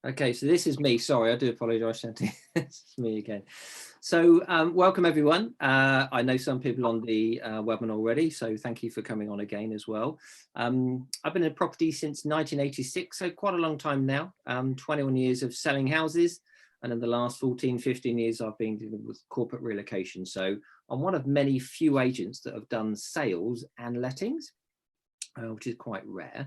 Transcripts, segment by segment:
Okay, so this is me. Sorry, I do apologise, Shanti. It's me again. So welcome everyone. I know some people on the webinar already, so thank you for coming on again as well. I've been in property since 1986, so quite a long time now, 21 years of selling houses. And in the last 14, 15 years, I've been dealing with corporate relocation. So I'm one of many few agents that have done sales and lettings, which is quite rare.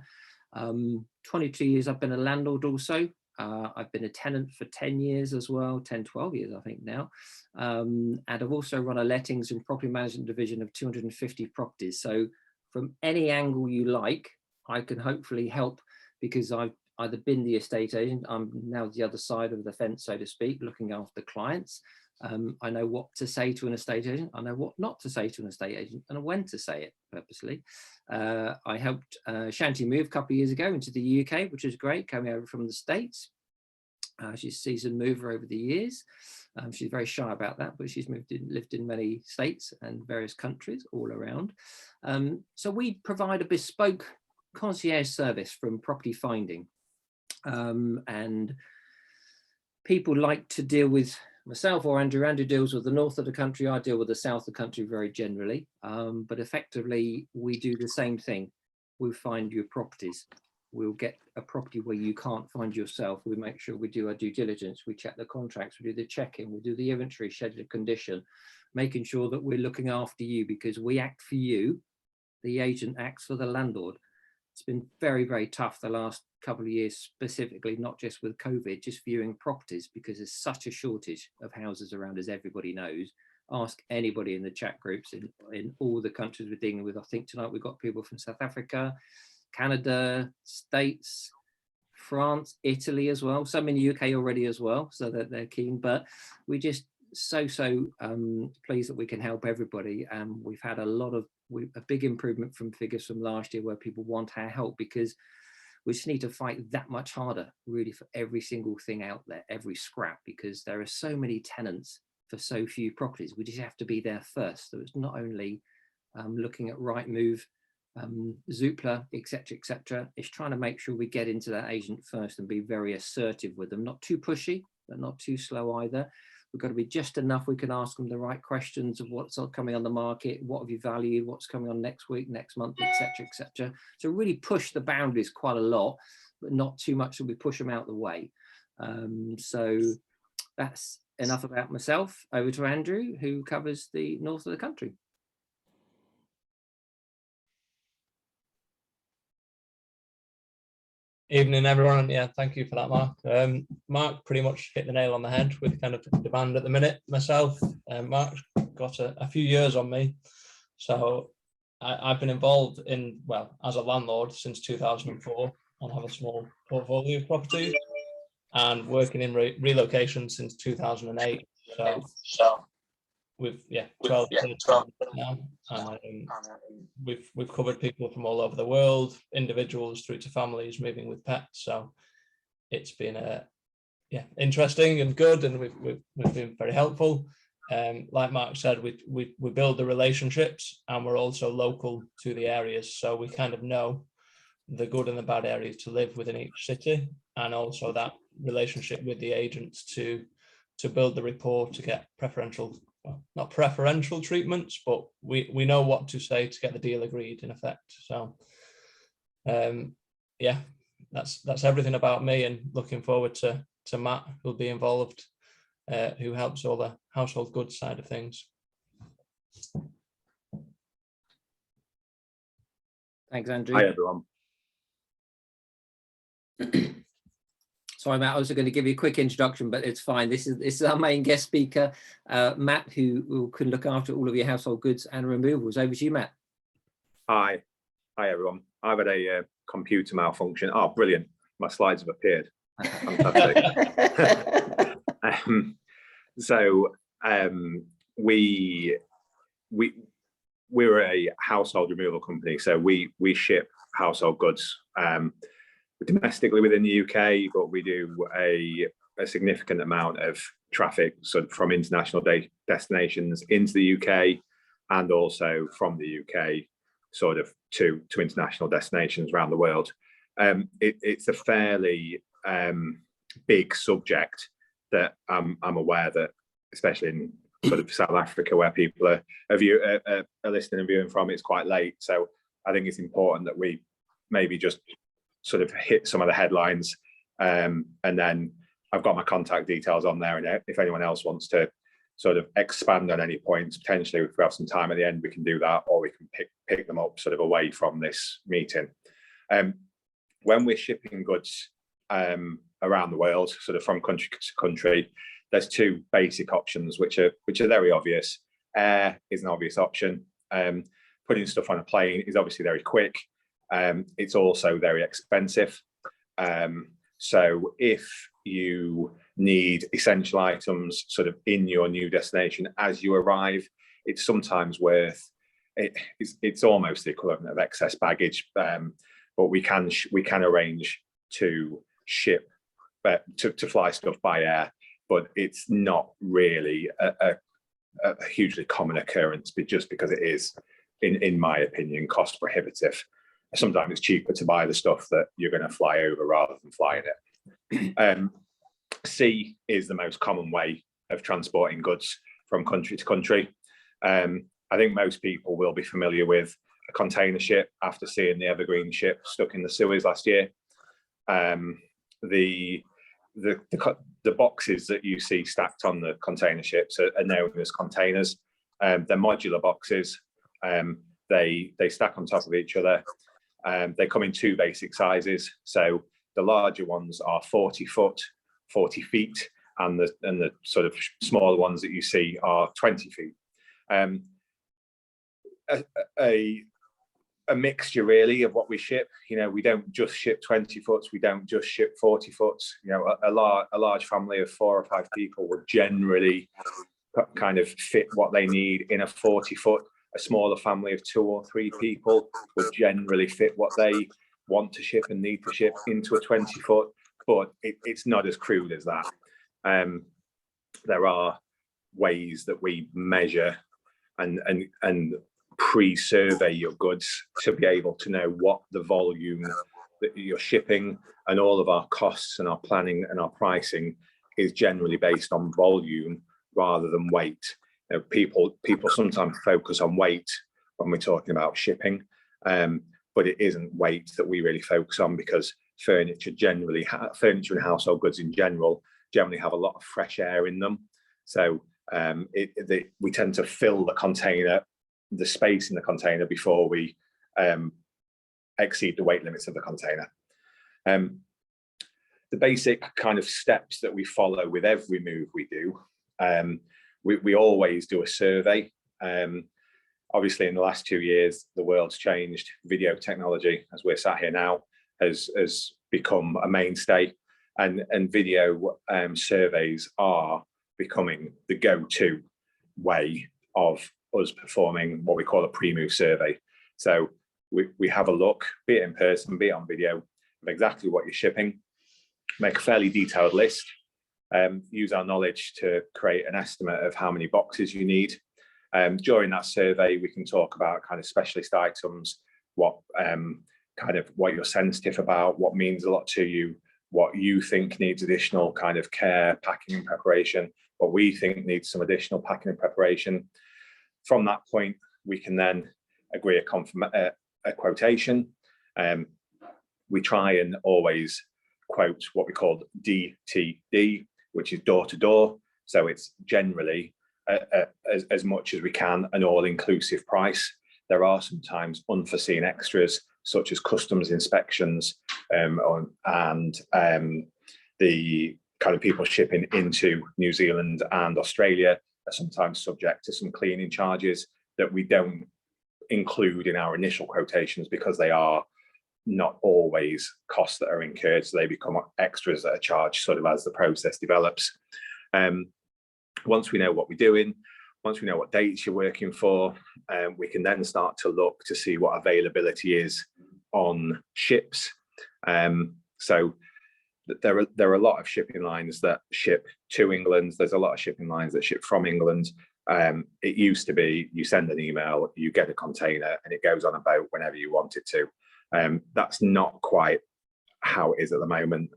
22 years I've been a landlord also. I've been a tenant for 10 years as well, 10, 12 years, I think now. And I've also run a lettings and property management division of 250 properties. So from any angle you like, I can hopefully help, because I've either been the estate agent, I'm now the other side of the fence, so to speak, looking after clients. I know what to say to an estate agent. I know what not to say to an estate agent, and when to say it purposely. I helped Shanti move a couple of years ago into the UK, which was great, coming over from the States. She's a seasoned mover over the years. She's very shy about that, but she's lived in many states and various countries all around. So we provide a bespoke concierge service from property finding. And people like to deal with myself or Andrew. Andrew deals with the north of the country. I deal with the south of the country very generally. But effectively, we do the same thing. We find your properties. We'll get a property where you can't find yourself. We make sure we do our due diligence. We check the contracts. We do the check-in. We do the inventory, schedule of condition, making sure that we're looking after you, because we act for you. The agent acts for the landlord. It's been very, very tough the last couple of years, specifically, not just with COVID, just viewing properties, because there's such a shortage of houses around, as everybody knows. Ask anybody in the chat groups in all the countries we're dealing with. I think tonight we've got people from South Africa, Canada, States, France, Italy as well. Some in the UK already as well, so that they're keen. But we just so pleased that we can help everybody. We've had a big improvement from figures from last year, where people want our help, because we just need to fight that much harder, really, for every single thing out there, every scrap, because there are so many tenants for so few properties. We just have to be there first. So it's not only looking at Rightmove, Zoopla, etc. It's trying to make sure we get into that agent first and be very assertive with them, not too pushy, but not too slow either. We've got to be just enough. We can ask them the right questions of what's coming on the market, what have you valued, what's coming on next week, next month, etc. So really push the boundaries quite a lot, but not too much that we push them out the way. So that's enough about myself. Over to Andrew, who covers the north of the country. Evening, everyone. Yeah, thank you for that, Mark. Mark pretty much hit the nail on the head with kind of demand at the minute. Myself, Mark's got a few years on me. So I've been involved in, well, as a landlord since 2004, and have a small portfolio of properties, and working in relocation since 2008. So we've 12 now, and we've covered people from all over the world, individuals through to families moving with pets. So it's been interesting and good, and we've been very helpful. Like Mark said, we build the relationships, and we're also local to the areas, so we kind of know the good and the bad areas to live within each city, and also that relationship with the agents to build the rapport, to get preferential, well, not preferential treatments, but we know what to say to get the deal agreed, in effect. So that's everything about me, and looking forward to Matt, who'll be involved, who helps all the household goods side of things. Thanks, Andrew. Hi, everyone. Sorry, Matt, I was going to give you a quick introduction, but it's fine. This is our main guest speaker, Matt, who can look after all of your household goods and removals. Over to you, Matt. Hi, everyone. I've had a computer malfunction. Oh, brilliant. My slides have appeared. Fantastic. We're a household removal company, so we ship household goods domestically within the UK, but we do a significant amount of traffic from international destinations into the UK, and also from the UK to international destinations around the world. It's a fairly big subject that I'm aware that, especially in sort of South Africa, where people are listening and viewing from, it's quite late. So I think it's important that we maybe just sort of hit some of the headlines, and then I've got my contact details on there, and if anyone else wants to sort of expand on any points, potentially if we have some time at the end, we can do that, or we can pick them up sort of away from this meeting. When we're shipping goods around the world, sort of from country to country, there's two basic options which are very obvious. Air is an obvious option. Putting stuff on a plane is obviously very quick. It's also very expensive. So if you need essential items sort of in your new destination as you arrive, it's sometimes worth it. It's almost the equivalent of excess baggage, but we can arrange to ship, to fly stuff by air, but it's not really a hugely common occurrence, just because it is, in my opinion, cost prohibitive. Sometimes it's cheaper to buy the stuff that you're going to fly over rather than flying it. Sea is the most common way of transporting goods from country to country. I think most people will be familiar with a container ship after seeing the Evergreen ship stuck in the Suez last year. The boxes that you see stacked on the container ships are known as containers. They're modular boxes. They stack on top of each other. They come in two basic sizes. So the larger ones are 40 feet, and the sort of smaller ones that you see are 20 feet. A mixture really of what we ship. You know, we don't just ship 20 foots, we don't just ship 40 foots. You know, a large family of 4 or 5 people would generally kind of fit what they need in a 40 foot. A smaller family of 2 or 3 people would generally fit what they want to ship and need to ship into a 20 foot, but it's not as crude as that. There are ways that we measure and pre-survey your goods to be able to know what the volume that you're shipping, and all of our costs and our planning and our pricing is generally based on volume rather than weight. You know, people sometimes focus on weight when we're talking about shipping, but it isn't weight that we really focus on, because furniture and household goods in general generally have a lot of fresh air in them. So we tend to fill the space in the container before we exceed the weight limits of the container. The basic kind of steps that we follow with every move we do, we always do a survey. Obviously, in the last 2 years, the world's changed. Video technology, as we're sat here now, has become a mainstay, and video surveys are becoming the go-to way of us performing what we call a pre-move survey. So we have a look, be it in person, be it on video, of exactly what you're shipping, make a fairly detailed list, use our knowledge to create an estimate of how many boxes you need. During that survey, we can talk about kind of specialist items, what you're sensitive about, what means a lot to you, what you think needs additional kind of care, packing and preparation, what we think needs some additional packing and preparation. From that point, we can then agree a quotation. We try and always quote what we call DTD, which is door to door. So it's generally as much as we can an all-inclusive price. There are sometimes unforeseen extras, such as customs inspections, and the kind of people shipping into New Zealand and Australia are sometimes subject to some cleaning charges that we don't include in our initial quotations, because they are not always costs that are incurred, so they become extras that are charged sort of as the process develops. Once we know what we're doing, once we know what dates you're working for, we can then start to look to see what availability is on ships. So there are a lot of shipping lines that ship to England. There's a lot of shipping lines that ship from England. It used to be you send an email, you get a container, and it goes on a boat whenever you want it to. That's not quite how it is at the moment.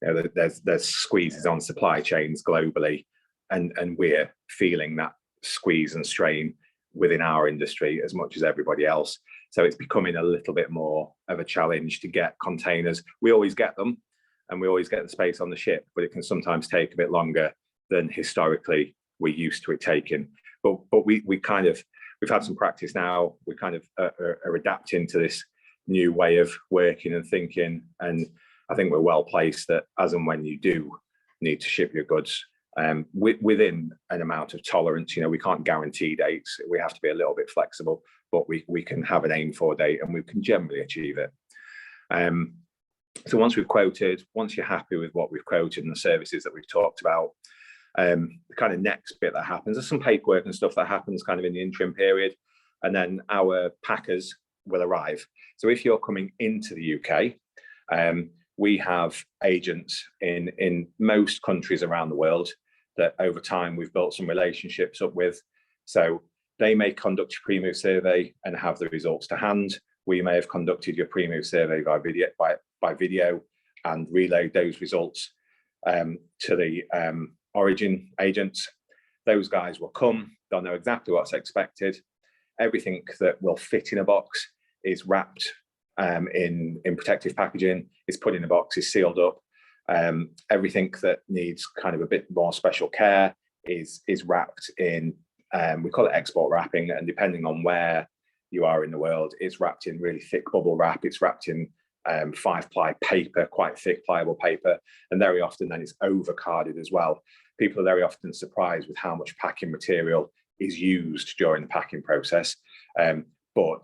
You know, there's squeezes on supply chains globally, and we're feeling that squeeze and strain within our industry as much as everybody else. So it's becoming a little bit more of a challenge to get containers. We always get them, and we always get the space on the ship, but it can sometimes take a bit longer than historically we're used to it taking. But we've had some practice now. We kind of are adapting to this new way of working and thinking, and I think we're well placed that as and when you do need to ship your goods, within an amount of tolerance. You know, we can't guarantee dates. We have to be a little bit flexible, but we can have an aim for date, and we can generally achieve it. So once we've quoted, once you're happy with what we've quoted and the services that we've talked about, the kind of next bit that happens, there's some paperwork and stuff that happens kind of in the interim period, and then our packers will arrive. So if you're coming into the UK, we have agents in most countries around the world that over time we've built some relationships up with. So they may conduct your pre-move survey and have the results to hand. We may have conducted your pre-move survey by video and relayed those results to the origin agents. Those guys will come, they'll know exactly what's expected. Everything that will fit in a box is wrapped in protective packaging, is put in a box, is sealed up. Everything that needs kind of a bit more special care is wrapped in, we call it export wrapping, and depending on where you are in the world, it's wrapped in really thick bubble wrap, it's wrapped in 5-ply paper, quite thick pliable paper, and very often then it's over carded as well. People are very often surprised with how much packing material is used during the packing process, but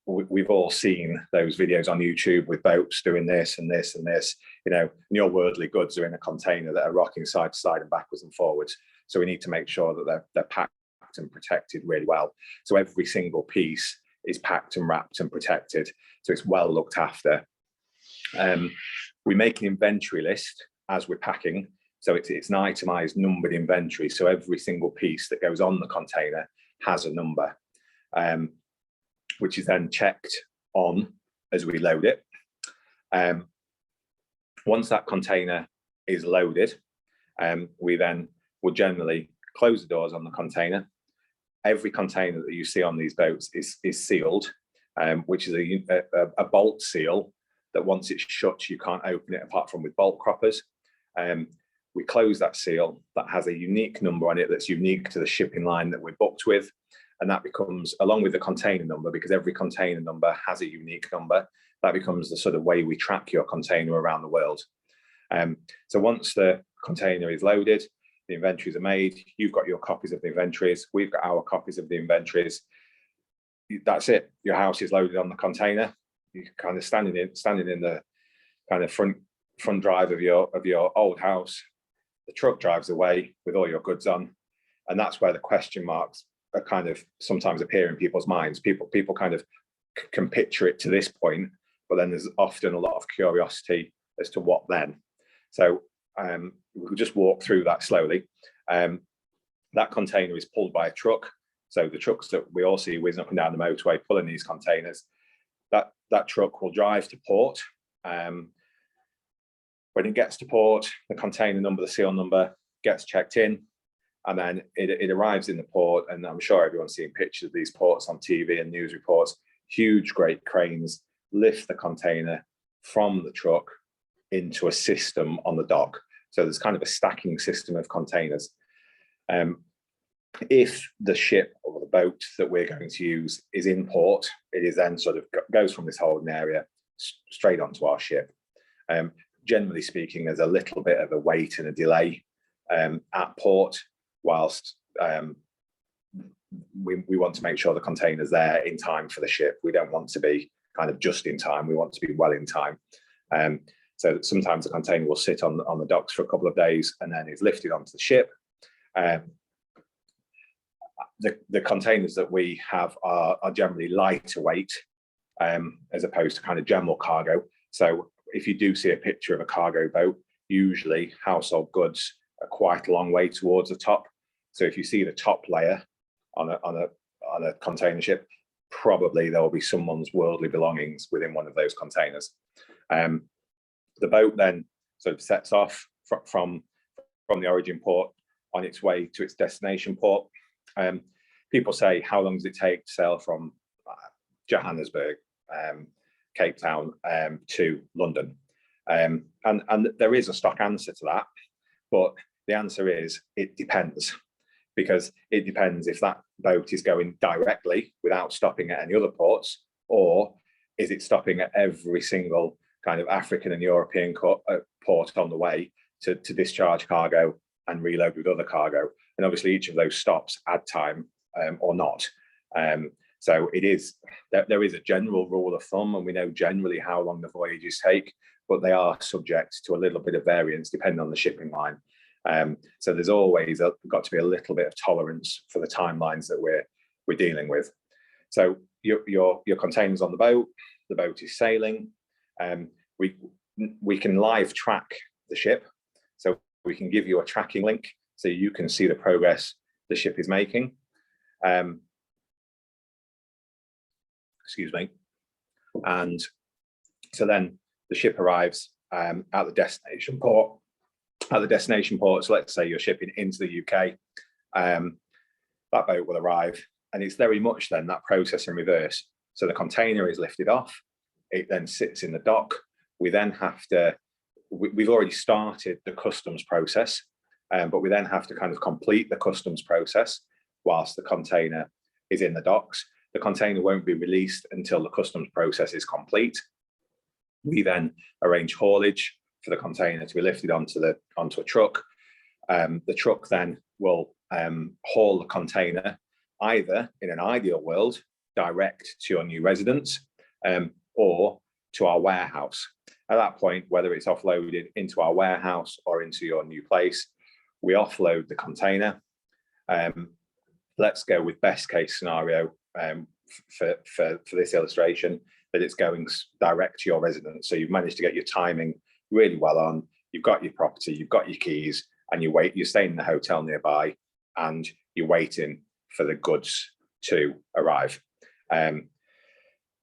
we've all seen those videos on YouTube with boats doing this and this and this, you know, and your worldly goods are in a container that are rocking side to side and backwards and forwards. So we need to make sure that they're packed and protected really well. So every single piece is packed and wrapped and protected, so it's well looked after. We make an inventory list as we're packing, so it's an itemized numbered inventory, so every single piece that goes on the container has a number, which is then checked on as we load it. Once that container is loaded, we then will generally close the doors on the container. Every container that you see on these boats is sealed, which is a bolt seal that once it's shut, you can't open it apart from with bolt croppers. We close that seal that has a unique number on it that's unique to the shipping line that we're booked with. And that becomes, along with the container number, because every container number has a unique number, that becomes the sort of way we track your container around the world. So once the container is loaded, the inventories are made, you've got your copies of the inventories, we've got our copies of the inventories. That's it. Your house is loaded on the container. You're kind of standing in the kind of front drive of your old house. The truck drives away with all your goods on, and that's where the question marks are kind of sometimes appear in people's minds. People kind of can picture it to this point, but then there's often a lot of curiosity as to what then. So we'll just walk through that slowly. That container is pulled by a truck. So the trucks that we all see whizzing up and down the motorway pulling these containers, that truck will drive to port. When it gets to port, the container number, the seal number gets checked in, and then it arrives in the port. And I'm sure everyone's seen pictures of these ports on TV and news reports. Huge, great cranes lift the container from the truck into a system on the dock. So there's kind of a stacking system of containers. If the ship or the boat that we're going to use is in port, it is then sort of goes from this holding area straight onto our ship. Generally speaking, there's a little bit of a wait and a delay at port, whilst we want to make sure the container's there in time for the ship. We don't want to be kind of just in time, we want to be well in time. So sometimes the container will sit on the docks for a couple of days and then is lifted onto the ship. The containers that we have are generally lighter weight as opposed to kind of general cargo. So if you do see a picture of a cargo boat, usually household goods are quite a long way towards the top. So if you see the top layer on a container ship, probably there will be someone's worldly belongings within one of those containers. The boat then sort of sets off from the origin port on its way to its destination port. People say, how long does it take to sail from Johannesburg, Cape Town to London? And there is a stock answer to that, but the answer is it depends, because it depends if that boat is going directly without stopping at any other ports, or is it stopping at every single kind of African and European port on the way to discharge cargo and reload with other cargo. And obviously each of those stops add time or not. So it is, there is a general rule of thumb, and we know generally how long the voyages take, but they are subject to a little bit of variance depending on the shipping line. So there's always got to be a little bit of tolerance for the timelines that we're dealing with. So your containers on the boat is sailing. We can live track the ship, so we can give you a tracking link so you can see the progress the ship is making. Excuse me. And so then the ship arrives at the destination port. So let's say you're shipping into the UK, that boat will arrive, and it's very much then that process in reverse. So the container is lifted off, it then sits in the dock. We then have to, we've already started the customs process, but we then have to kind of complete the customs process whilst the container is in the docks. The container won't be released until the customs process is complete. We then arrange haulage for the container to be lifted onto a truck. The truck then will haul the container either, in an ideal world, direct to your new residence, or to our warehouse. At that point, whether it's offloaded into our warehouse or into your new place, we offload the container. Let's go with best case scenario for this illustration, that it's going direct to your residence. So you've managed to get your timing really well on. You've got your property, you've got your keys, and you're staying in the hotel nearby, and you're waiting for the goods to arrive.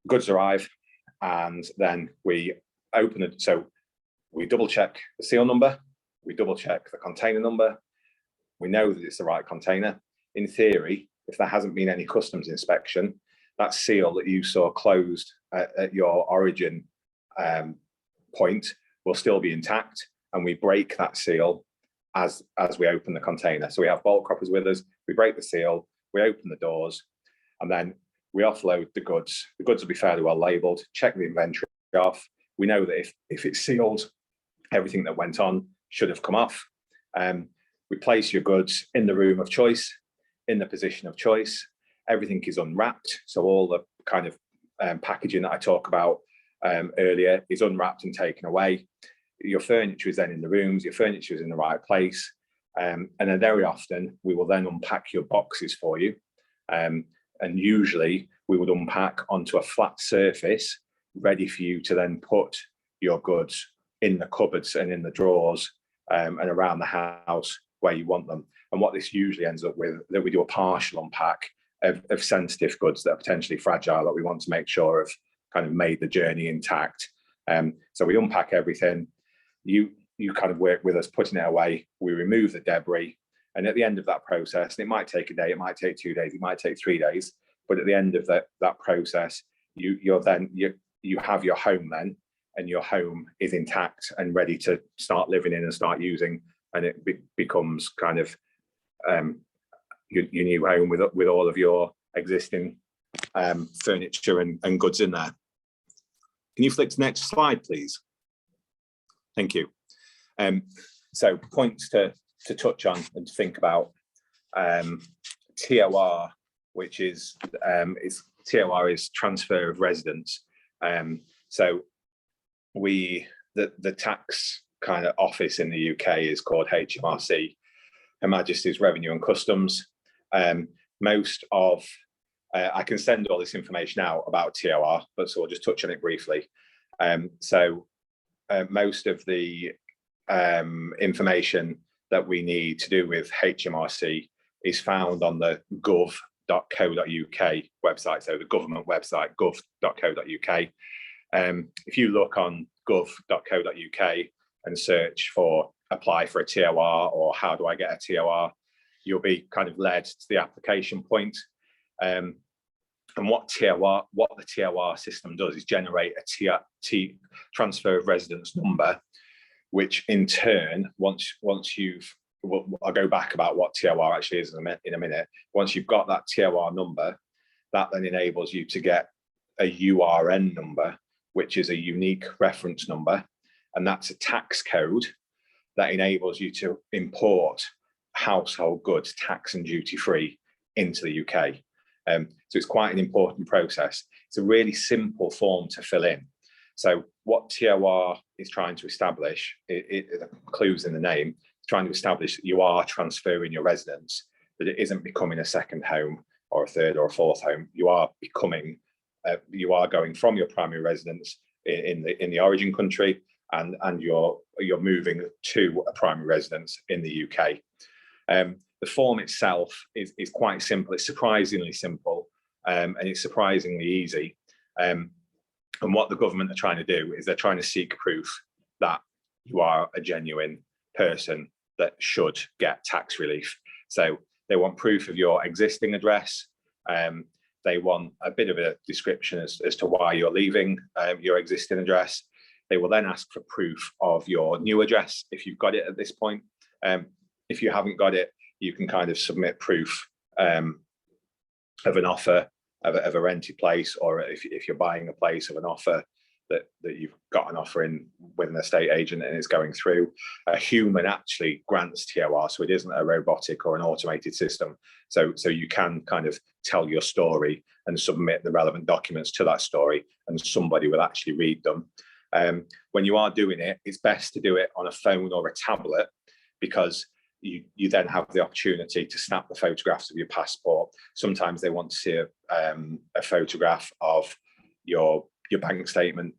Goods arrive, and then we open it. So we double check the seal number, we double check the container number. We know that it's the right container. In theory, if there hasn't been any customs inspection, that seal that you saw closed at your origin point will still be intact, and we break that seal as we open the container. So we have bolt croppers with us, we break the seal, we open the doors, and then we offload the goods. The goods will be fairly well labelled, check the inventory off. We know that if it's sealed, everything that went on should have come off. We place your goods in the room of choice, in the position of choice. Everything is unwrapped, so all the kind of packaging that I talked about earlier is unwrapped and taken away. Your furniture is then in the rooms, your furniture is in the right place, and then very often we will then unpack your boxes for you, and usually we would unpack onto a flat surface ready for you to then put your goods in the cupboards and in the drawers and around the house where you want them. And what this usually ends up with, that we do a partial unpack of sensitive goods that are potentially fragile, that we want to make sure have kind of made the journey intact. So we unpack everything. You kind of work with us putting it away. We remove the debris, and at the end of that process, and it might take a day, it might take 2 days, it might take 3 days, but at the end of that process, you have your home then, and your home is intact and ready to start living in and start using, and it becomes kind of your new home with all of your existing furniture and goods in there. Can you flick to the next slide, please? Thank you. So points to touch on and to think about. TOR, which is TOR is transfer of residence. So the tax kind of office in the UK is called HMRC, Her Majesty's Revenue and Customs. Most of I can send all this information out about TOR, but so I'll just touch on it briefly. Most of the information that we need to do with HMRC is found on the gov.co.uk website, so the government website, gov.co.uk. If you look on gov.co.uk and search for apply for a TOR or how do I get a TOR, you'll be kind of led to the application point. And what the TOR system does is generate a transfer of residence number, which in turn, once you've, I'll go back about what TOR actually is in a minute. Once you've got that TOR number, that then enables you to get a URN number, which is a unique reference number, and that's a tax code that enables you to import household goods tax and duty free into the UK. So it's quite an important process. It's a really simple form to fill in. So what TOR is trying to establish, the clues in the name, trying to establish that you are transferring your residence, that it isn't becoming a second home or a third or a fourth home. You are becoming, you are going from your primary residence in the origin country, and you're moving to a primary residence in the UK. The form itself is quite simple. It's surprisingly simple, and it's surprisingly easy. And what the government are trying to do is they're trying to seek proof that you are a genuine person that should get tax relief. So they want proof of your existing address. They want a bit of a description as to why you're leaving your existing address. They will then ask for proof of your new address if you've got it at this point. If you haven't got it, you can kind of submit proof of an offer of a rented place, or if you're buying a place, of an offer that you've got an offer in with an estate agent and it's going through. A human actually grants TOR, so it isn't a robotic or an automated system. So you can kind of tell your story and submit the relevant documents to that story, and somebody will actually read them. When you are doing it, it's best to do it on a phone or a tablet, because you then have the opportunity to snap the photographs of your passport. Sometimes they want to see a photograph of your bank statement,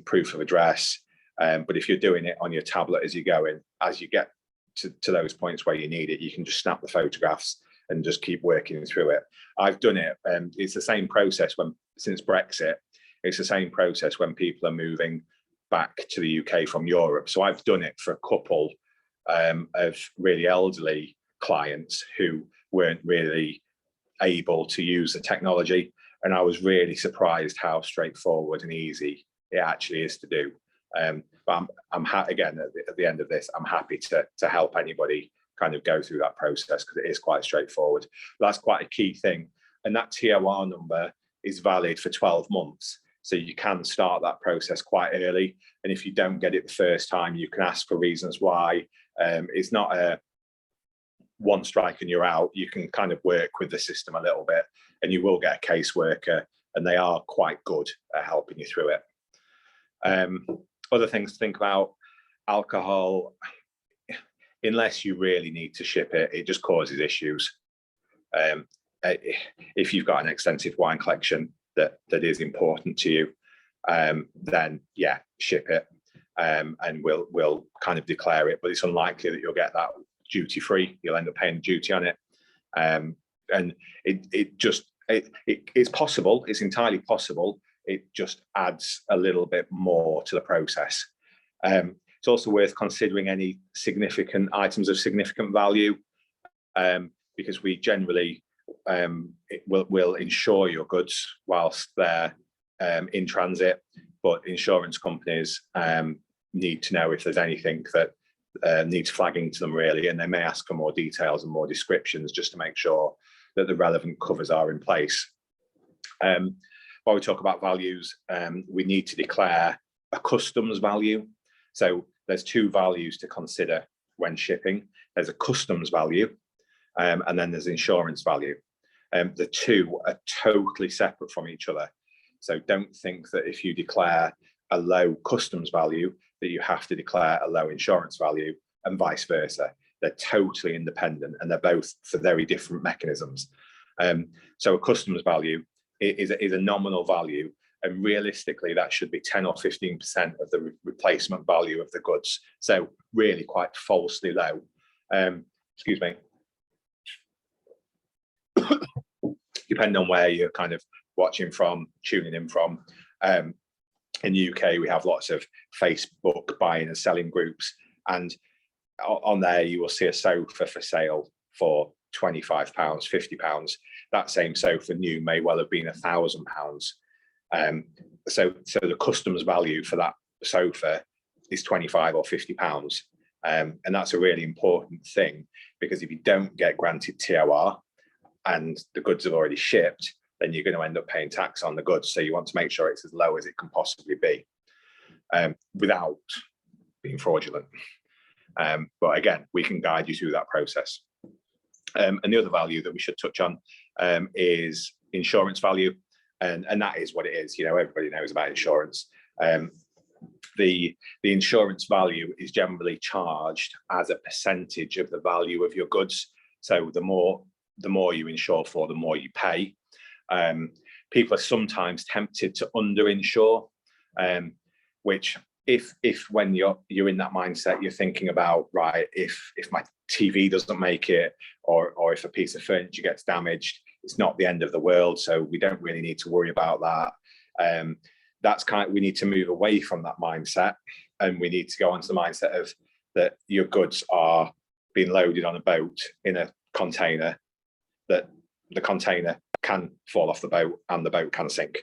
proof of address. But if you're doing it on your tablet as you go in, as you get to those points where you need it, you can just snap the photographs and just keep working through it. I've done it. It's the same process since Brexit. It's the same process when people are moving back to the UK from Europe. So I've done it for a couple of really elderly clients who weren't really able to use the technology, and I was really surprised how straightforward and easy it actually is to do. But I'm again at the end of this, I'm happy to help anybody kind of go through that process, because it is quite straightforward. But that's quite a key thing, and that TOR number is valid for 12 months. So you can start that process quite early, and if you don't get it the first time, you can ask for reasons why. It's not a one strike and you're out. You can kind of work with the system a little bit, and you will get a caseworker, and they are quite good at helping you through it. Other things to think about: alcohol. Unless you really need to ship it, it just causes issues. If you've got an extensive wine collection that is important to you, then yeah, ship it, and we'll kind of declare it, but it's unlikely that you'll get that duty free. You'll end up paying duty on it, and it's possible. It's entirely possible. It just adds a little bit more to the process. It's also worth considering any significant items of significant value, because we generally will insure your goods whilst they're in transit, but insurance companies need to know if there's anything that needs flagging to them, really, and they may ask for more details and more descriptions just to make sure that the relevant covers are in place. While we talk about values, we need to declare a customs value. So there's two values to consider when shipping. There's a customs value, and then there's insurance value. The two are totally separate from each other. So don't think that if you declare a low customs value that you have to declare a low insurance value, and vice versa. They're totally independent, and they're both for very different mechanisms. So a customs value is a nominal value, and realistically that should be 10 or 15% of the replacement value of the goods. So really quite falsely low. Excuse me. Depending on where you're kind of watching from, tuning in from. in the UK, we have lots of Facebook buying and selling groups, and on there you will see a sofa for sale for £25, £50. That same sofa new may well have been £1,000. So the customs value for that sofa is £25 or £50. And that's a really important thing, because if you don't get granted TOR and the goods have already shipped, then you're going to end up paying tax on the goods. So you want to make sure it's as low as it can possibly be, without being fraudulent. But again, we can guide you through that process. And the other value that we should touch on is insurance value. And that is what it is. You know, everybody knows about insurance. The insurance value is generally charged as a percentage of the value of your goods. So the more you insure for, the more you pay. People are sometimes tempted to underinsure, which if when you're in that mindset, you're thinking about, right, if my TV doesn't make it, or if a piece of furniture gets damaged, it's not the end of the world, so we don't really need to worry about that. We need to move away from that mindset, and we need to go onto the mindset of that your goods are being loaded on a boat in a container, that the container can fall off the boat and the boat can sink.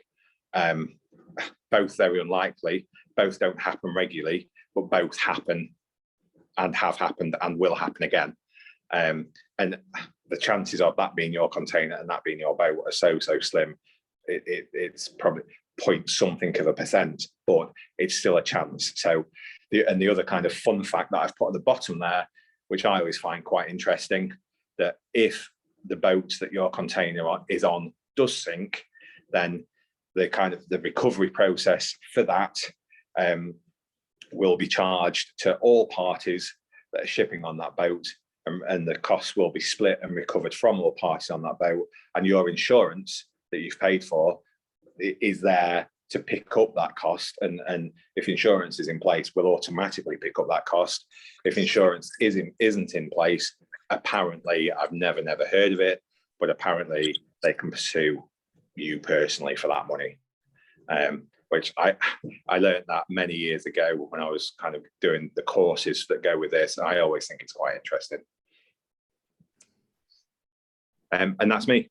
Both very unlikely, both don't happen regularly, but both happen and have happened and will happen again. And the chances of that being your container and that being your boat are so slim. It's probably point something of a percent, but it's still a chance. So the other kind of fun fact that I've put at the bottom there, which I always find quite interesting, that if the boat that your container is on does sink, then the recovery process for that will be charged to all parties that are shipping on that boat, and the costs will be split and recovered from all parties on that boat. And your insurance that you've paid for is there to pick up that cost. And if insurance is in place, we'll automatically pick up that cost. If insurance isn't in place, apparently, I've never heard of it, but apparently they can pursue you personally for that money. Which I learned that many years ago when I was kind of doing the courses that go with this. I always think it's quite interesting. And that's me.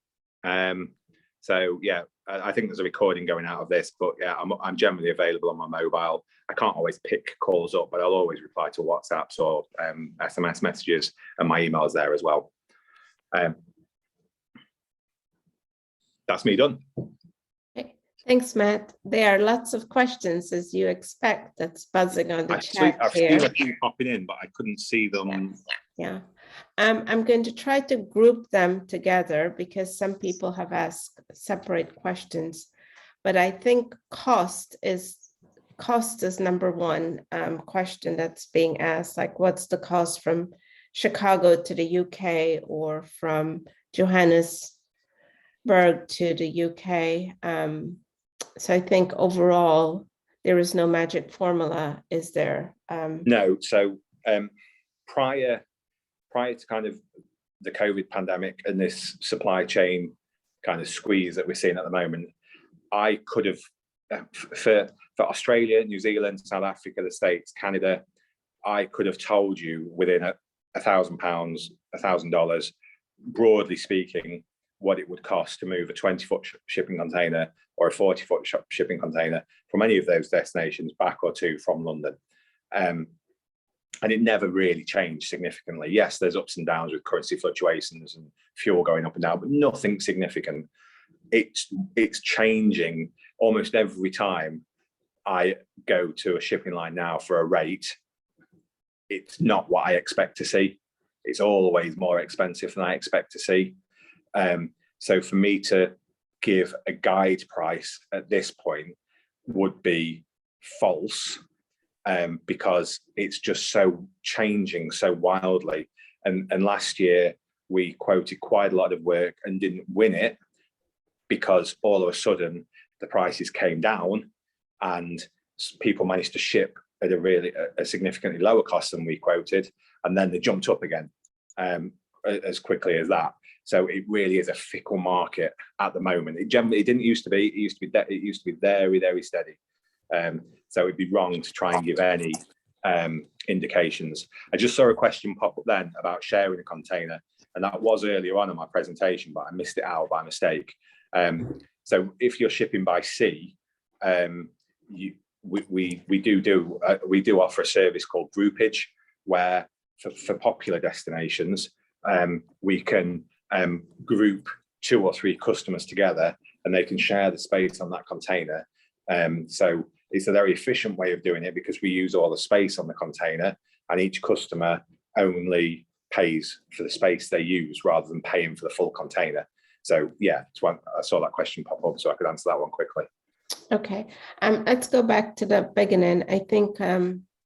So yeah, I think there's a recording going out of this, but yeah, I'm generally available on my mobile. I can't always pick calls up, but I'll always reply to WhatsApps or SMS messages, and my email's there as well. That's me done. Thanks, Matt. There are lots of questions, as you expect, that's buzzing on the chat I've here. seen a few popping in, but I couldn't see them. Yeah. I'm going to try to group them together because some people have asked separate questions, but I think cost is number one question that's being asked, like what's the cost from Chicago to the UK or from Johannesburg to the UK? So I think overall, there is no magic formula, is there? No. So prior to kind of the COVID pandemic and this supply chain kind of squeeze that we're seeing at the moment, I could have, for Australia, New Zealand, South Africa, the States, Canada, I could have told you within £1,000, $1,000, broadly speaking, what it would cost to move a 20-foot shipping container or a 40-foot shipping container from any of those destinations back or to from London. And it never really changed significantly. Yes, there's ups and downs with currency fluctuations and fuel going up and down, but nothing significant. It's changing almost every time I go to a shipping line now for a rate. It's not what I expect to see. It's always more expensive than I expect to see. So for me to give a guide price at this point would be false, because it's just so changing so wildly. And last year we quoted quite a lot of work and didn't win it because all of a sudden the prices came down and people managed to ship at a significantly lower cost than we quoted, and then they jumped up again as quickly as that. So it really is a fickle market at the moment. It didn't used to be. It used to be very, very steady. So it'd be wrong to try and give any indications. I just saw a question pop up then about sharing a container, and that was earlier on in my presentation, but I missed it out by mistake. So if you're shipping by sea, we do offer a service called groupage, where for popular destinations, we can group 2 or 3 customers together, and they can share the space on that container. So it's a very efficient way of doing it, because we use all the space on the container, and each customer only pays for the space they use rather than paying for the full container. So yeah, I saw that question pop up, so I could answer that one quickly. Okay, let's go back to the beginning. I think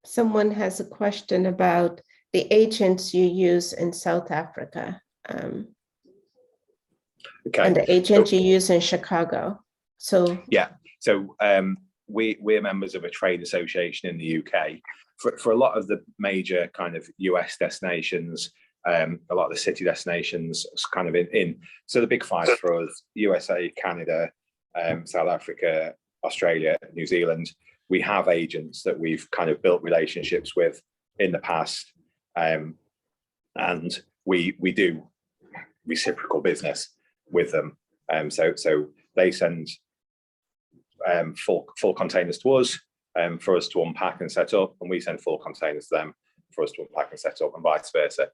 someone has a question about the agents you use in South Africa, Okay, and the agent you use in Chicago. So yeah, so we're members of a trade association in the UK. For a lot of the major kind of US destinations, a lot of the city destinations kind of in. So the big 5 for us: USA, Canada, South Africa, Australia, New Zealand. We have agents that we've kind of built relationships with in the past, and we do reciprocal business with them. So they send full containers to us for us to unpack and set up, and we send full containers to them for us to unpack and set up, and vice versa.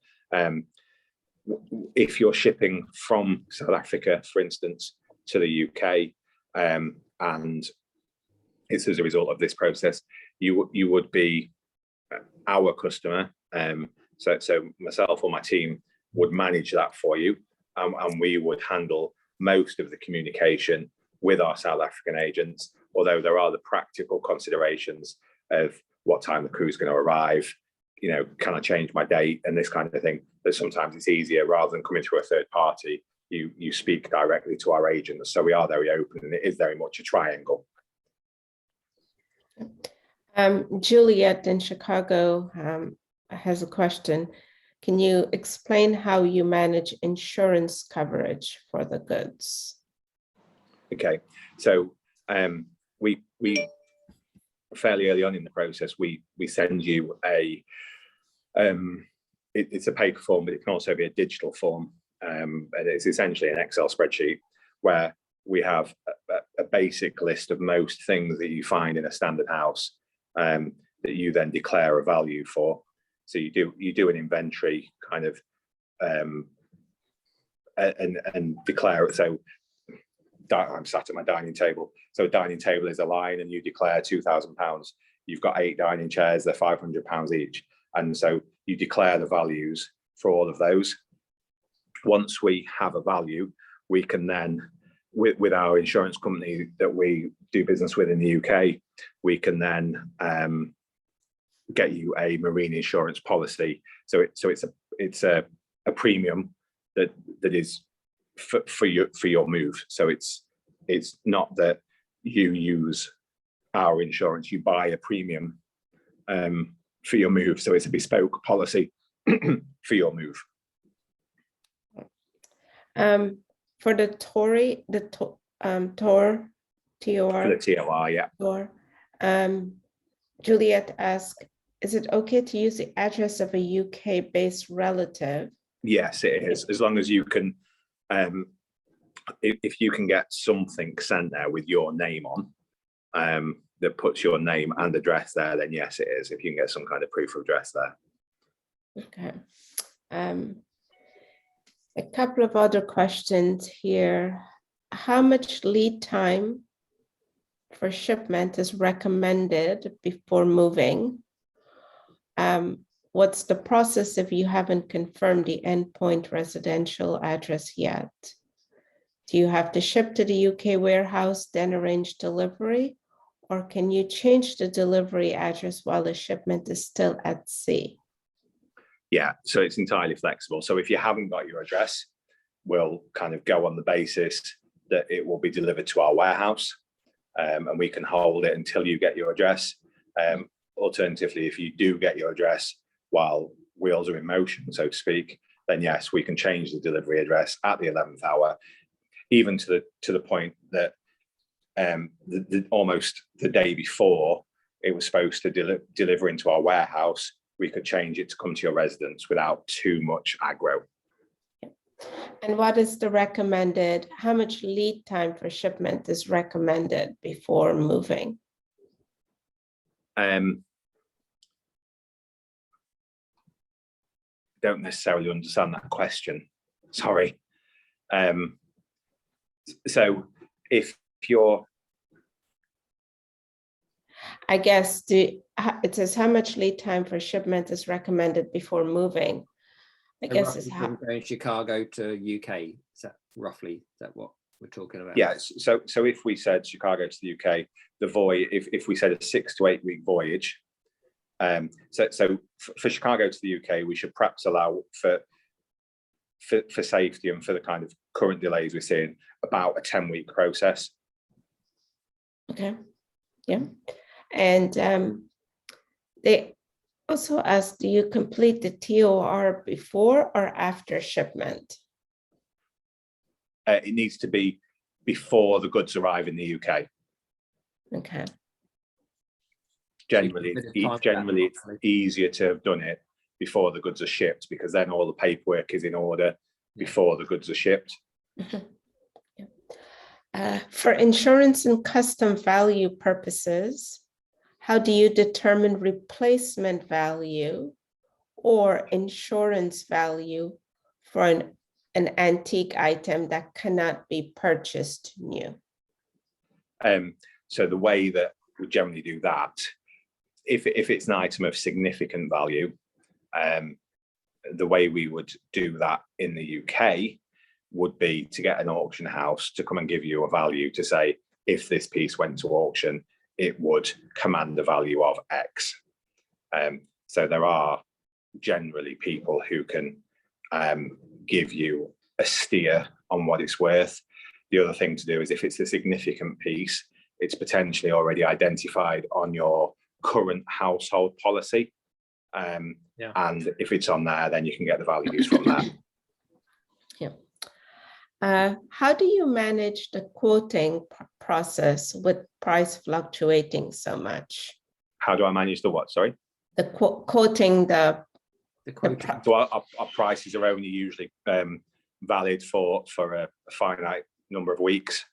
If you're shipping from South Africa, for instance, to the UK, and it's as a result of this process, you would be our customer. So myself or my team would manage that for you, and we would handle most of the communication with our South African agents, although there are the practical considerations of what time the crew's going to arrive, can I change my date and this kind of thing, that sometimes it's easier, rather than coming through a third party, you speak directly to our agents. So we are very open, and it is very much a triangle. Juliet in Chicago has a question. Can you explain how you manage insurance coverage for the goods? Okay, so we fairly early on in the process, we send you it's a paper form, but it can also be a digital form, and it's essentially an Excel spreadsheet where we have a basic list of most things that you find in a standard house, that you then declare a value for. So you do an inventory kind of and declare it. So I'm sat at my dining table. So a dining table is a line, and you declare £2,000. You've got 8 dining chairs, they're £500 each. And so you declare the values for all of those. Once we have a value, we can then, with our insurance company that we do business with in the UK, we can then get you a marine insurance policy. So it's a premium that is for your move. So it's not that you use our insurance, you buy a premium for your move. So it's a bespoke policy for your move. For the TOR, TOR, T-O-R? For the TOR, yeah. TOR. Juliet asked, is it okay to use the address of a UK-based relative? Yes, it is. As long as you can, if you can get something sent there with your name on, that puts your name and address there, then yes, it is. If you can get some kind of proof of address there. Okay. A couple of other questions here. How much lead time for shipment is recommended before moving? What's the process if you haven't confirmed the endpoint residential address yet? Do you have to ship to the UK warehouse, then arrange delivery? Or can you change the delivery address while the shipment is still at sea? Yeah, so it's entirely flexible. So if you haven't got your address, we'll kind of go on the basis that it will be delivered to our warehouse, and we can hold it until you get your address. Alternatively, if you do get your address while wheels are in motion, so to speak, then yes, we can change the delivery address at the 11th hour, even to the point that almost the day before it was supposed to deliver into our warehouse, we could change it to come to your residence without too much aggro. And what is the recommended, how much lead time for shipment is recommended before moving? Don't necessarily understand that question. Sorry. So if you're, I guess it says how much lead time for shipment is recommended before moving. I guess it's how going Chicago to UK. Is that roughly what we're talking about? yeah. So if we said Chicago to the UK, the voyage, if we said a 6 to 8 week voyage, so for Chicago to the UK, we should perhaps allow for safety and for the kind of current delays we're seeing about a 10-week process. Okay. Yeah. And they also asked, do you complete the TOR before or after shipment? It needs to be before the goods arrive in the UK. Okay. Generally, it's easier to have done it before the goods are shipped, because then all the paperwork is in order before the goods are shipped. For insurance and custom value purposes, how do you determine replacement value or insurance value for an antique item that cannot be purchased new? So the way that we generally do that, if it's an item of significant value, the way we would do that in the UK would be to get an auction house to come and give you a value to say, if this piece went to auction, it would command the value of X. So there are generally people who can give you a steer on what it's worth. The other thing to do is if it's a significant piece, it's potentially already identified on your current household policy. And if it's on there, then you can get the values from that. How do you manage the quoting process with price fluctuating so much? How do I manage the what? Sorry? The quoting, the so our prices are only usually valid for a finite number of weeks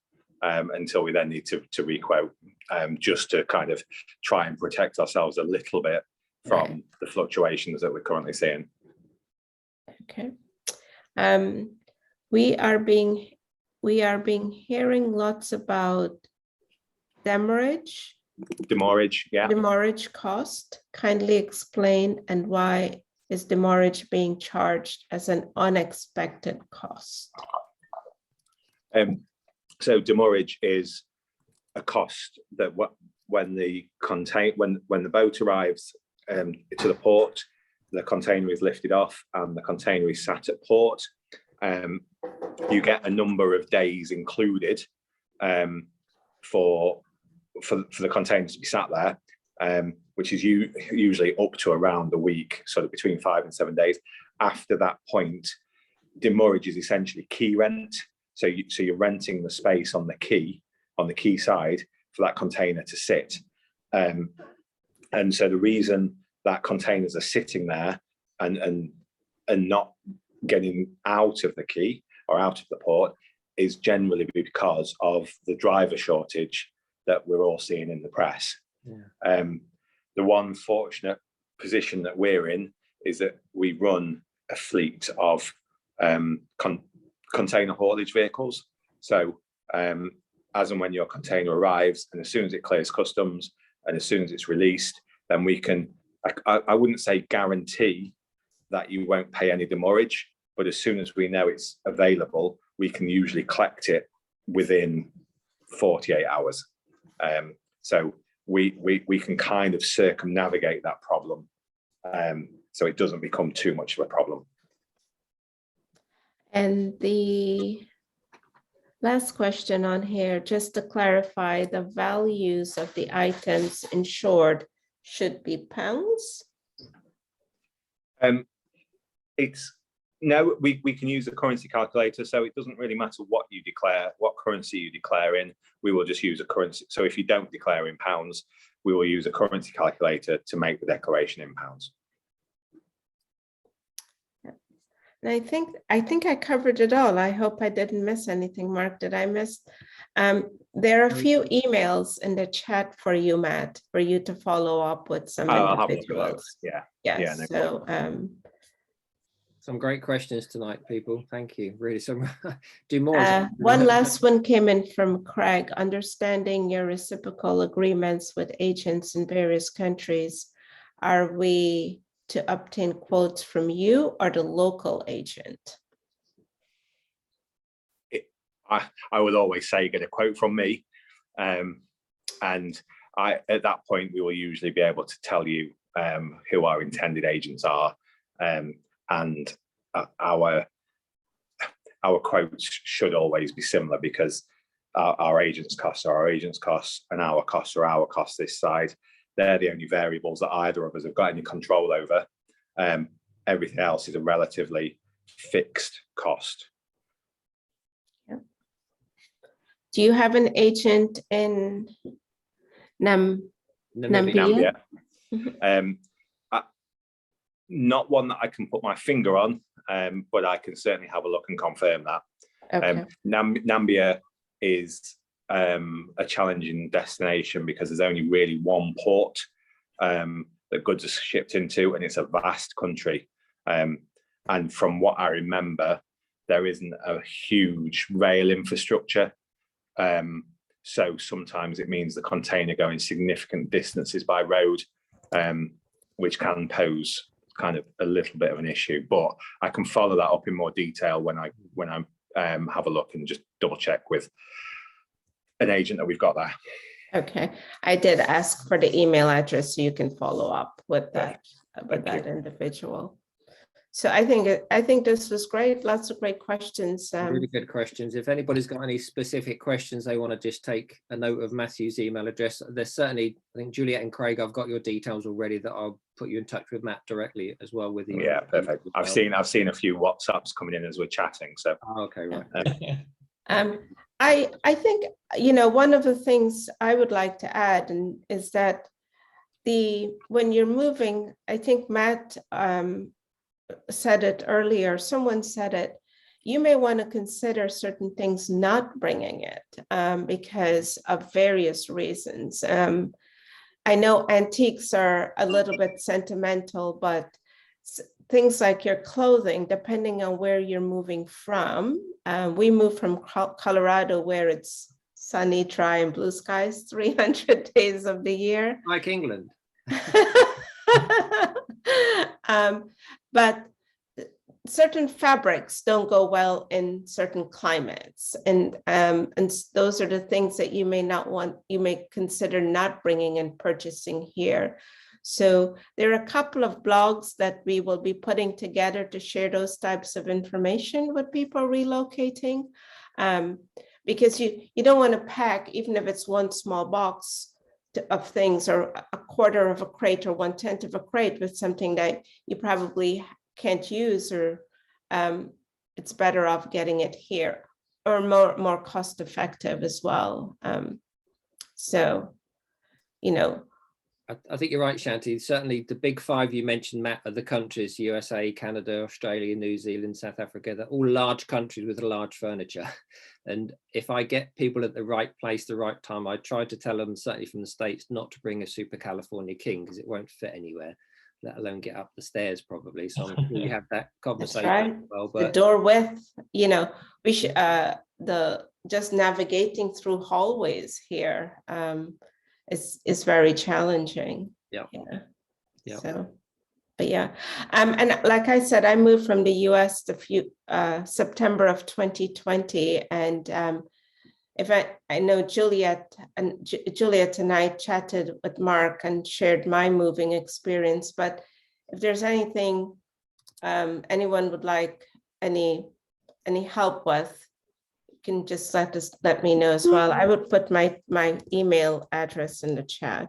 until we then need to requote, just to kind of try and protect ourselves a little bit from the fluctuations that we're currently seeing. Okay. We are being hearing lots about demurrage. Demurrage, yeah. Demurrage cost. Kindly explain, and why is demurrage being charged as an unexpected cost? So demurrage is a cost that when the boat arrives to the port, the container is lifted off and the container is sat at port. You get a number of days included for the container to be sat there, which is usually up to around a week, sort of between 5 and 7 days. After that point, demurrage is essentially key rent. So you're renting the space on the key side for that container to sit. And so the reason that containers are sitting there and not getting out of the quay or out of the port is generally because of the driver shortage that we're all seeing in the press. Yeah. The one fortunate position that we're in is that we run a fleet of container haulage vehicles. So as and when your container arrives, and as soon as it clears customs and as soon as it's released, then we can, I wouldn't say guarantee that you won't pay any demurrage, but as soon as we know it's available, we can usually collect it within 48 hours. So we can kind of circumnavigate that problem, so it doesn't become too much of a problem. And the last question on here, just to clarify, the values of the items insured should be pounds? No, we can use the currency calculator, so it doesn't really matter what you declare, what currency you declare in. We will just use a currency. So if you don't declare in pounds, we will use a currency calculator to make the declaration in pounds. And I think I covered it all. I hope I didn't miss anything. Mark, did I miss? There are a few emails in the chat for you, Matt, for you to follow up with some individuals. Yeah. Yes. Yeah, no So some great questions tonight, people. Thank you. Really, some do more. one last one came in from Craig. Understanding your reciprocal agreements with agents in various countries, are we to obtain quotes from you or the local agent? I would always say get a quote from me, and at that point we will usually be able to tell you who our intended agents are, and our quotes should always be similar, because our agents' costs are our agents' costs and our costs are our costs this side. They're the only variables that either of us have got any control over. Everything else is a relatively fixed cost. Do you have an agent in Namibia? Not one that I can put my finger on, but I can certainly have a look and confirm that. Okay. Namibia is a challenging destination because there's only really one port that goods are shipped into, and it's a vast country. And from what I remember, there isn't a huge rail infrastructure. So sometimes it means the container going significant distances by road, which can pose kind of a little bit of an issue. But I can follow that up in more detail when I have a look and just double check with an agent that we've got there. Okay, I did ask for the email address so you can follow up with that individual. So I think this was great. Lots of great questions. Really good questions. If anybody's got any specific questions they want to just take a note of Matthew's email address, there's certainly, I think Juliet and Craig, I've got your details already that I'll put you in touch with Matt directly as well with you. Yeah, perfect. I've seen a few WhatsApps coming in as we're chatting. So okay, right. I think, you know, one of the things I would like to add is that when you're moving, I think Matt said it earlier, someone said it, you may want to consider certain things not bringing it because of various reasons. I know antiques are a little bit sentimental, but things like your clothing, depending on where you're moving from. We moved from Colorado, where it's sunny, dry, and blue skies 300 days of the year. Like England. But certain fabrics don't go well in certain climates, and those are the things that you may consider not bringing and purchasing here. So there are a couple of blogs that we will be putting together to share those types of information with people relocating, because you don't want to pack, even if it's one small box of things, or a quarter of a crate or 1/10 of a crate with something that you probably can't use, or it's better off getting it here, or more cost effective as well. So, you know, I think you're right, Shanti. Certainly the big five you mentioned, Matt, are the countries: USA, Canada, Australia, New Zealand, South Africa. They're all large countries with large furniture. And if I get people at the right place, the right time, I try to tell them, certainly from the States, not to bring a Super California King, because it won't fit anywhere, let alone get up the stairs probably. So I'm sure you have that conversation. That's right. As well, but the door width, you know, we should, just navigating through hallways here is very challenging. Yeah. So, but yeah, and like I said, I moved from the US September of 2020, and if I know Juliet and I chatted with Mark and shared my moving experience, but if there's anything anyone would like any help with, can just let me know as well. I would put my email address in the chat.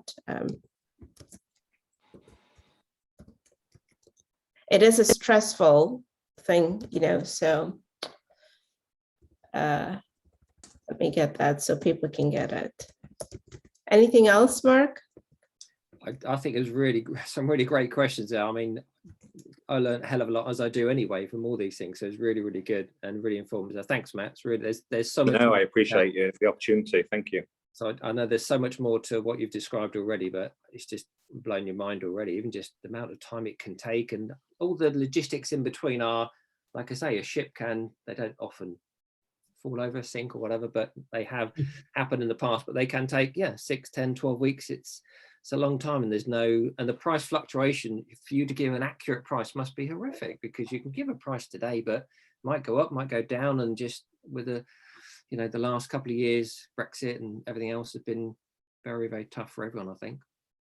It is a stressful thing, you know, so let me get that so people can get it. Anything else, Mark? I think it was really some really great questions there. I mean, I learned a hell of a lot, as I do anyway, from all these things. So it's really, really good and really informative. Thanks, Matt. It's really, there's so much. No, I appreciate you the opportunity. Thank you. So I know there's so much more to what you've described already, but it's just blown your mind already. Even just the amount of time it can take and all the logistics in between are, like I say, a ship they don't often fall over, sink or whatever, but they have happened in the past, but they can take, 6, 10, 12 weeks. It's a long time, and and the price fluctuation for you to give an accurate price must be horrific, because you can give a price today, but it might go up, might go down. And just with the last couple of years, Brexit and everything else has been very, very tough for everyone, I think.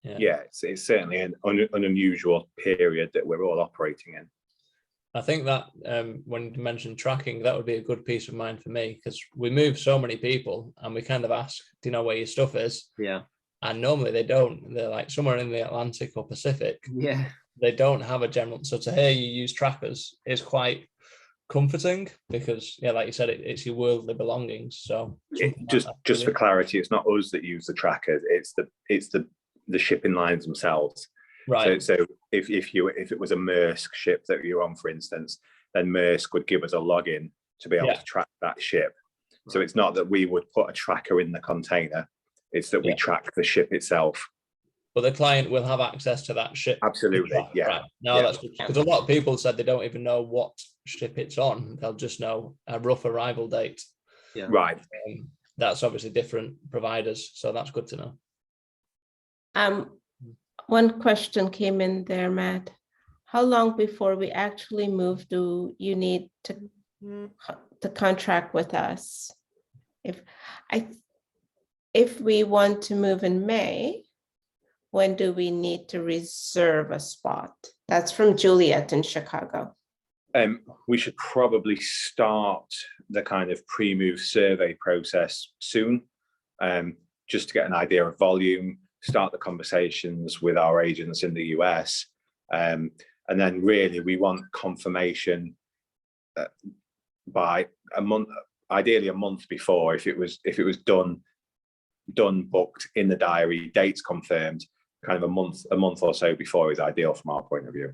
Yeah, it's certainly an unusual period that we're all operating in. I think that when you mentioned tracking, that would be a good peace of mind for me, because we move so many people and we kind of ask, do you know where your stuff is? Yeah. And normally they don't. They're like somewhere in the Atlantic or Pacific. Yeah. They don't have a general. So to hear you use trackers is quite comforting, because, like you said, it's your worldly belongings. So just for clarity, it's not us that use the trackers. It's the shipping lines themselves. Right. So if it was a Maersk ship that you're on, for instance, then Maersk would give us a login to be able to track that ship. So it's not that we would put a tracker in the container. It's that we track the ship itself. But the client will have access to that ship. Absolutely, yeah. Right. No, that's good. Because a lot of people said they don't even know what ship it's on. They'll just know a rough arrival date. Yeah. Right. That's obviously different providers, so that's good to know. One question came in there, Matt. How long before we actually move do you need to contract with us? If we want to move in May, when do we need to reserve a spot? That's from Juliet in Chicago. We should probably start the kind of pre-move survey process soon, just to get an idea of volume, start the conversations with our agents in the US. And then really we want confirmation by a month, ideally a month before, if it was done, booked in the diary, dates confirmed, kind of a month or so before is ideal from our point of view.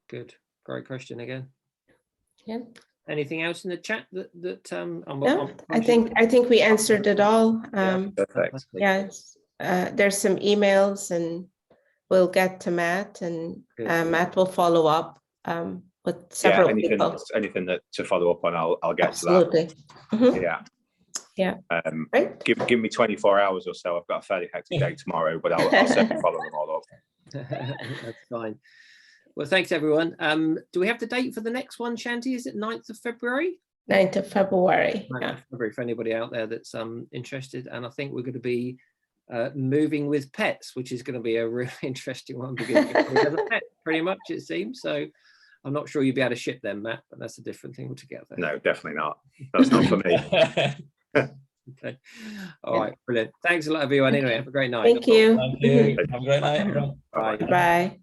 Good. Great question again. Yeah. Anything else in the chat that No, I think we answered it all. Perfect. Yes, there's some emails and we'll get to Matt, and Matt will follow up with several people. Anything that to follow up on, I'll get Absolutely. to that. Yeah. Right. Give me 24 hours or so. I've got a fairly hectic day tomorrow, but I'll certainly follow them all up. That's fine. Well, thanks everyone. Do we have the date for the next one, Shanti? Is it 9th of February? 9th of February. 9th of February, for anybody out there that's interested. And I think we're going to be moving with pets, which is going to be a really interesting one, because we have a pet, pretty much, it seems. So I'm not sure you'll be able to ship them, Matt, but that's a different thing altogether. No, definitely not. That's not for me. Okay. All right. Brilliant. Thanks a lot, everyone. Anyway, have a great night. Thank you. Thank you. Have a great night, everyone. Bye. Bye.